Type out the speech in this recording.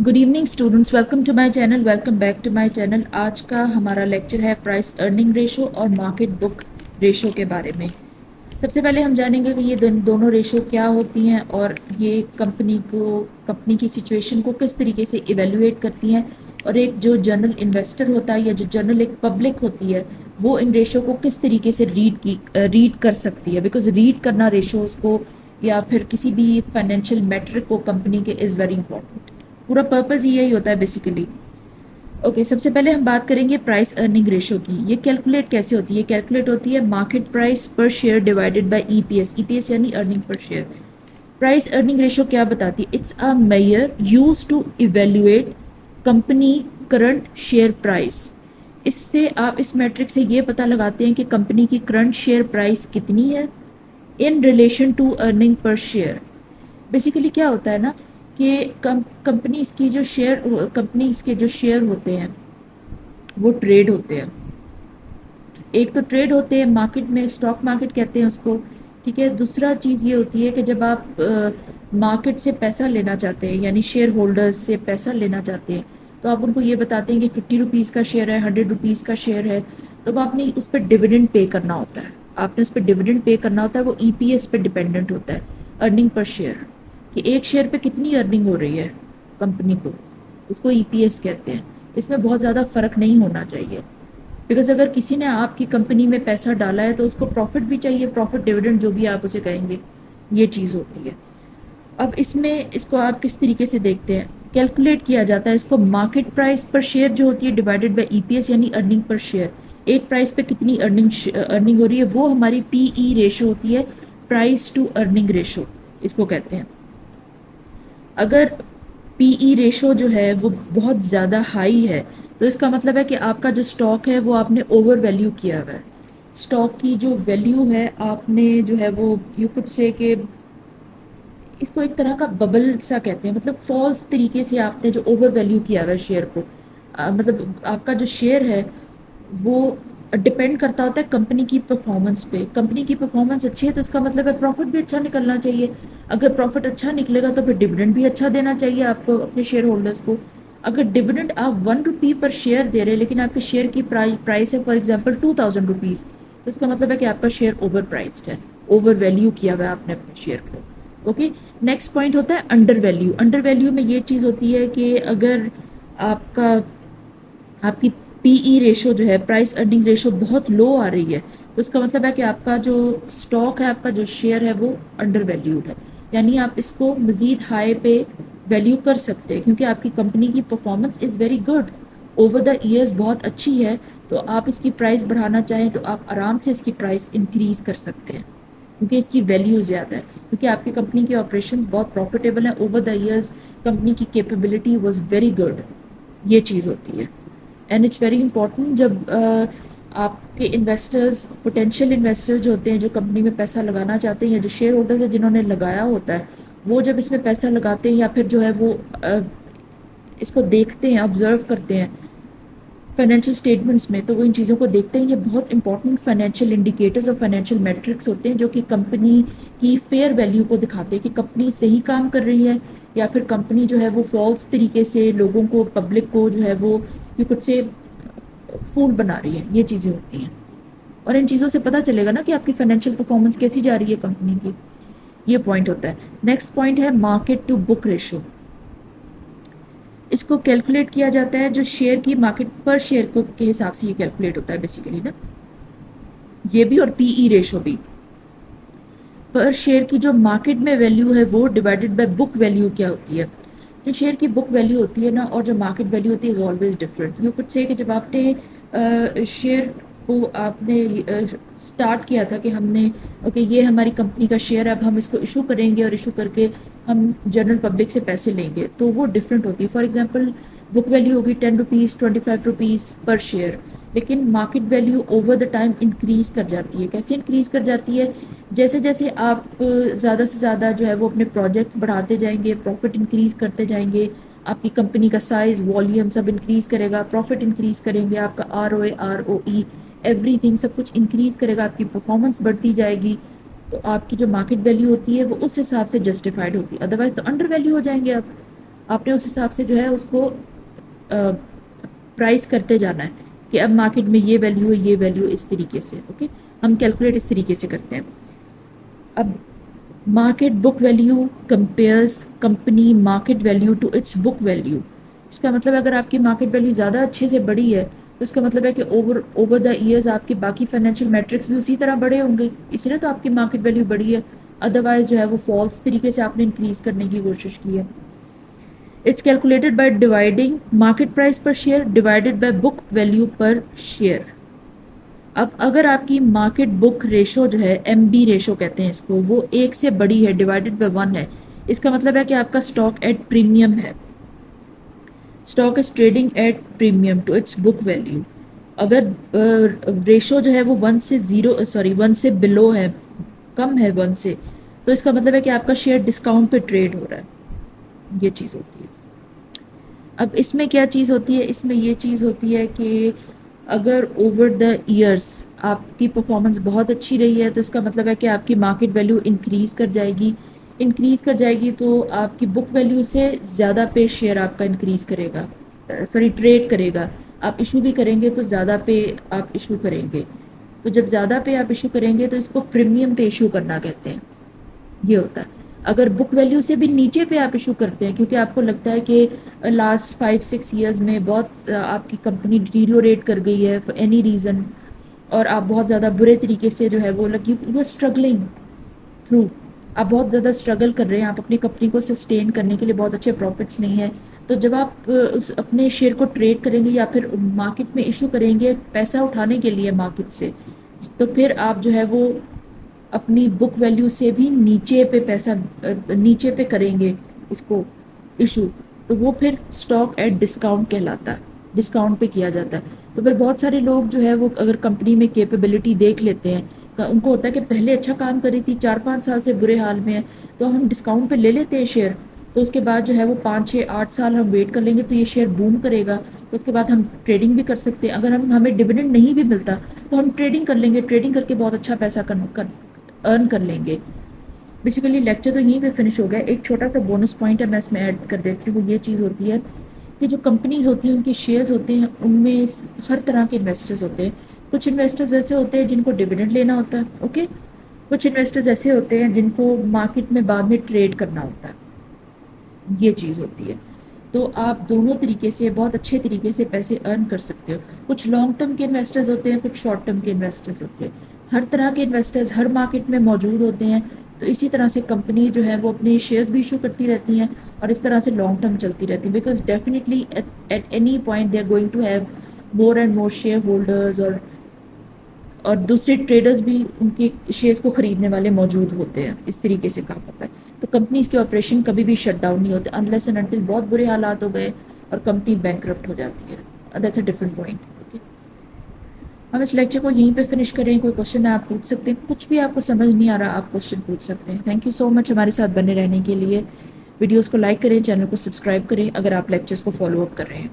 Good evening students, welcome to my channel. Welcome back to my channel. आज का हमारा lecture है price earning ratio और market book ratio के बारे में। सबसे पहले हम जानेंगे कि ये दोनों रेशो क्या होती हैं और ये कंपनी की सिचुएशन को किस तरीके से इवेल्युएट करती हैं, और एक जो जनरल इन्वेस्टर होता है या जो जनरल एक पब्लिक होती है वो इन रेशो को किस तरीके से रीड कर सकती है। बिकॉज रीड करना रेशोज़ को या फिर किसी भी फाइनेंशियल मैट्रिक को कंपनी के इज़ वेरी इंपॉर्टेंट। पूरा पर्पज़ यही होता है बेसिकली। ओके, सबसे पहले हम बात करेंगे प्राइस अर्निंग रेशो की। ये कैलकुलेट कैसे होती है? कैलकुलेट होती है market price per share divided by EPS. EPS यानी earning per share. Price earning ratio क्या बताती है? It's a major use to evaluate company current share price. इससे आप इस मैट्रिक से ये पता लगाते हैं कि कंपनी की करंट शेयर प्राइस कितनी है in relation to earning per share. Basically क्या होता है ना कि कंपनीज के जो शेयर होते हैं वो ट्रेड होते हैं। एक तो ट्रेड होते हैं मार्केट में, स्टॉक मार्केट कहते हैं उसको, ठीक है। दूसरा चीज़ ये होती है कि जब आप मार्केट से पैसा लेना चाहते हैं यानी शेयर होल्डर्स से पैसा लेना चाहते हैं तो आप उनको ये बताते हैं कि 50 रुपीज़ का शेयर है, 100 रुपीज़ का शेयर है, तो आपने उस पर डिविडेंड पे करना होता है। आपने उस पर डिविडेंड पे करना होता है, वो ईपीएस पे डिपेंडेंट होता है, अर्निंग पर शेयर, कि एक शेयर पे कितनी अर्निंग हो रही है कंपनी को, उसको ईपीएस कहते हैं। इसमें बहुत ज़्यादा फ़र्क नहीं होना चाहिए, बिकॉज अगर किसी ने आपकी कंपनी में पैसा डाला है तो उसको प्रॉफिट भी चाहिए, प्रॉफिट डिविडेंड जो भी आप उसे कहेंगे, ये चीज़ होती है। अब इसमें इसको आप किस तरीके से देखते हैं? कैलकुलेट किया जाता है इसको मार्केट प्राइस पर शेयर जो होती है डिवाइडेड बाय ईपीएस यानी अर्निंग पर शेयर। एक प्राइस पे कितनी अर्निंग हो रही है, वो हमारी पीई रेशो होती है, प्राइस टू अर्निंग रेशो इसको कहते हैं। अगर पीई रेशो जो है वो बहुत ज़्यादा हाई है तो इसका मतलब है कि आपका जो स्टॉक है वो आपने ओवर वैल्यू किया हुआ है। स्टॉक की जो वैल्यू है आपने जो है वो यू कुड से कि इसको एक तरह का बबल सा कहते हैं, मतलब फॉल्स तरीके से आपने जो ओवर वैल्यू किया हुआ है शेयर को। मतलब आपका जो शेयर है वो डिपेंड करता होता है कंपनी की परफॉर्मेंस पे। कंपनी की परफॉर्मेंस अच्छी है तो इसका मतलब है प्रॉफिट भी अच्छा निकलना चाहिए। अगर प्रॉफिट अच्छा निकलेगा तो फिर डिविडेंड भी अच्छा देना चाहिए आपको, अपने शेयर होल्डर्स को। अगर डिविडेंड आप 1 रुपी पर शेयर दे रहे हैं लेकिन आपके शेयर की प्राइस है फॉर एग्जाम्पल 2000 रुपीज़, तो इसका मतलब है कि आपका शेयर ओवर प्राइस्ड है, ओवर वैल्यू किया हुआ है आपने अपने शेयर को। ओके, नेक्स्ट पॉइंट होता है अंडर वैल्यू। अंडर वैल्यू में ये चीज़ होती है कि अगर आपका आपकी पीई रेशो जो है, प्राइस अर्निंग रेशो, बहुत लो आ रही है तो इसका मतलब है कि आपका जो स्टॉक है, आपका जो शेयर है वो अंडर वैल्यूड है, यानी आप इसको मज़ीद हाई पे वैल्यू कर सकते हैं क्योंकि आपकी कंपनी की performance is very good, over the years बहुत अच्छी है। तो आप इसकी प्राइस बढ़ाना चाहें तो आप आराम से इसकी प्राइस इंक्रीज़ कर सकते हैं क्योंकि इसकी वैल्यू ज़्यादा है, क्योंकि आपकी कंपनी की ऑपरेशंस बहुत प्रॉफिटेबल हैं, ओवर द ईयर्स कंपनी की कैपेबिलिटी वाज वेरी गुड। ये चीज़ होती है एंड इट्स वेरी इंपॉर्टेंट जब आपके इन्वेस्टर्स, पोटेंशियल इन्वेस्टर्स जो होते हैं, जो कंपनी में पैसा लगाना चाहते हैं या जो शेयर होल्डर्स हैं जिन्होंने लगाया होता है, वो जब इसमें पैसा लगाते हैं या फिर जो है वो इसको देखते हैं, ऑब्जर्व करते हैं फाइनेंशियल स्टेटमेंट्स में, तो वो इन चीज़ों को देखते हैं। ये बहुत इंपॉर्टेंट फाइनेंशियल इंडिकेटर्स और फाइनेंशियल मैट्रिक्स होते हैं जो कि कंपनी की फेयर वैल्यू को दिखाते हैं कि कंपनी सही काम कर रही है या फिर कंपनी जो है वो फॉल्स तरीके से लोगों को, पब्लिक को जो है वो ये कुछ से फूल बना रही है। ये चीज़ें होती हैं और इन चीज़ों से पता चलेगा ना कि आपकी फाइनेंशियल परफॉर्मेंस कैसी जा रही है कंपनी की। ये पॉइंट होता है। नेक्स्ट पॉइंट है मार्केट टू बुक रेशो। इसको कैलकुलेट किया जाता है जो शेयर की मार्केट पर शेयर को के हिसाब से ये कैलकुलेट होता है बेसिकली ना, ये भी, और पीई रेशो भी। पर शेयर की जो मार्केट में वैल्यू है वो डिवाइडेड बाय बुक वैल्यू क्या होती है? जो शेयर की बुक वैल्यू होती है ना और जो मार्केट वैल्यू होती है is always different. You could say कि जब आपने शेयर को आपने स्टार्ट किया था कि हमने ओके ये हमारी कंपनी का शेयर है, अब हम इसको इशू करेंगे और इशू करके हम जनरल पब्लिक से पैसे लेंगे, तो वो डिफरेंट होती है। फॉर एग्जांपल बुक वैल्यू होगी 10 रुपीज़, 25 रुपीज़ पर शेयर, लेकिन market value over the time increase कर जाती है। कैसे इंक्रीज़ कर जाती है? जैसे जैसे आप ज़्यादा से ज़्यादा जो है वो अपने प्रोजेक्ट्स बढ़ाते जाएंगे, प्रॉफिट इंक्रीज़ करते जाएंगे, आपकी कंपनी का साइज़, वॉल्यूम सब इंक्रीज़ करेगा, प्रॉफिट इंक्रीज़ करेंगे, आपका ROA, ROE, एवरीथिंग सब कुछ इंक्रीज़ करेगा, आपकी परफॉर्मेंस बढ़ती जाएगी, तो आपकी जो मार्केट वैल्यू होती है वो उस हिसाब से जस्टिफाइड होती है। अदरवाइज़ तो अंडर वैल्यू हो जाएंगे آپ نے اس حساب سے جو ہے اس کو پرائس کرتے جانا ہے کہ اب مارکیٹ میں یہ ویلیو ہے، یہ ویلیو، اس طریقے سے. اوکے، ہم کیلکولیٹ اس طریقے سے کرتے ہیں. اب market book value compares company market value to its book value. اس کا مطلب اگر آپ کی مارکیٹ ویلیو زیادہ اچھے سے بڑی ہے تو اس کا مطلب ہے کہ اوور دا ایئرز آپ کے باقی فائنینشیل میٹرکس بھی اسی طرح بڑے ہوں گے، اس لیے تو آپ کی مارکیٹ ویلیو بڑی ہے. ادروائز جو ہے وہ فالس طریقے سے آپ نے انکریز کرنے کی کوشش کی ہے. It's calculated by dividing market price per share divided by book value per share. اب اگر آپ کی مارکیٹ بک ریشو جو ہے ایم بی ریشو کہتے ہیں اس کو، وہ 1 سے بڑی ہے ڈیوائڈیڈ بائی 1 ہے، اس کا مطلب ہے کہ آپ کا اسٹاک ایٹ پریمیم ہے. Stock is trading at premium to its book value. اگر ریشو جو ہے وہ 1 سے بلو ہے، کم ہے 1 سے، تو اس کا مطلب ہے کہ آپ کا شیئر ڈسکاؤنٹ پہ ٹریڈ ہو رہا ہے. یہ چیز ہوتی ہے. اب اس میں کیا چیز ہوتی ہے؟ اس میں یہ چیز ہوتی ہے کہ اگر اوور دا ایئرس آپ کی پرفارمنس بہت اچھی رہی ہے تو اس کا مطلب ہے کہ آپ کی مارکیٹ ویلیو انکریز کر جائے گی. انکریز کر جائے گی تو آپ کی بک ویلیو سے زیادہ پہ شیئر آپ کا انکریز کرے گا، ٹریڈ کرے گا. آپ ایشو بھی کریں گے تو زیادہ پہ آپ ایشو کریں گے. تو جب زیادہ پہ آپ ایشو کریں گے تو اس کو پریمیم پہ ایشو کرنا کہتے ہیں. یہ ہوتا ہے. اگر بک ویلیو سے بھی نیچے پہ آپ ایشو کرتے ہیں کیونکہ آپ کو لگتا ہے کہ لاسٹ 5-6 ایئرز میں بہت آپ کی کمپنی ڈیٹیریوریٹ کر گئی ہے فار اینی ریزن، اور آپ بہت زیادہ برے طریقے سے جو ہے وہ یو اسٹرگلنگ تھرو، آپ بہت زیادہ اسٹرگل کر رہے ہیں، آپ اپنی کمپنی کو سسٹین کرنے کے لیے بہت اچھے پروفٹس نہیں ہیں، تو جب آپ اپنے شیئر کو ٹریڈ کریں گے یا پھر مارکیٹ میں ایشو کریں گے پیسہ اٹھانے کے لیے مارکیٹ سے، تو پھر آپ جو ہے وہ اپنی بک ویلیو سے بھی نیچے پہ کریں گے اس کو ایشو، تو وہ پھر اسٹاک ایٹ ڈسکاؤنٹ کہلاتا ہے، ڈسکاؤنٹ پہ کیا جاتا ہے. تو پھر بہت سارے لوگ جو ہے وہ اگر کمپنی میں کیپیبلٹی دیکھ لیتے ہیں، ان کو ہوتا ہے کہ پہلے اچھا کام کری تھی، 4-5 سال سے برے حال میں ہے، تو ہم ڈسکاؤنٹ پہ لے لیتے ہیں شیئر، تو اس کے بعد جو ہے وہ 5-6-8 سال ہم ویٹ کر لیں گے تو یہ شیئر بوم کرے گا، تو اس کے بعد ہم ٹریڈنگ بھی کر سکتے ہیں. اگر ہمیں ڈویڈنڈ نہیں بھی ملتا تو ہم ٹریڈنگ کر لیں گے، ٹریڈنگ کر کے بہت اچھا پیسہ ارن کر لیں گے. بیسیکلی لیکچر تو یہیں پہ فنش ہو گیا. ایک چھوٹا سا بونس پوائنٹ ہے میں اس میں ایڈ کر دیتی ہوں، وہ یہ چیز ہوتی ہے کہ جو کمپنیز ہوتی ہیں ان کے شیئرز ہوتے ہیں، ان میں ہر طرح کے انویسٹرز ہوتے ہیں. کچھ انویسٹرز ایسے ہوتے ہیں جن کو ڈویڈنڈ لینا ہوتا ہے، اوکے. کچھ انویسٹرز ایسے ہوتے ہیں جن کو مارکیٹ میں بعد میں ٹریڈ کرنا ہوتا ہے. یہ چیز ہوتی ہے. تو آپ دونوں طریقے سے بہت اچھے طریقے سے پیسے ارن کر سکتے ہو. کچھ لانگ ٹرم کے انویسٹرز ہوتے ہیں، کچھ شارٹ ٹرم کے انویسٹرز ہوتے ہیں. ہر طرح کے انویسٹرز ہر مارکیٹ میں موجود ہوتے ہیں. تو اسی طرح سے کمپنیز جو ہے وہ اپنے شیئرز بھی ایشو کرتی رہتی ہیں اور اس طرح سے لانگ ٹرم چلتی رہتی ہیں، because definitely at any point they are going to have more and more shareholders, اور دوسرے ٹریڈرز بھی ان کے شیئرز کو خریدنے والے موجود ہوتے ہیں. اس طریقے سے کام ہوتا ہے. تو کمپنیز کے آپریشن کبھی بھی شٹ ڈاؤن نہیں ہوتے انلیس اینڈ انٹل بہت برے حالات ہو گئے اور کمپنی بینکرپٹ ہو جاتی ہے. That's a different point. Okay, ہم اس لیکچر کو یہیں پہ فنش کریں. کوئی کوشچن ہے آپ پوچھ سکتے ہیں، کچھ بھی آپ کو سمجھ نہیں آ رہا آپ کوشچن پوچھ سکتے ہیں. تھینک یو سو مچ ہمارے ساتھ بنے رہنے کے لیے. ویڈیوز کو لائک کریں، چینل کو سبسکرائب کریں اگر آپ لیکچرز کو فالو اپ کر رہے ہیں.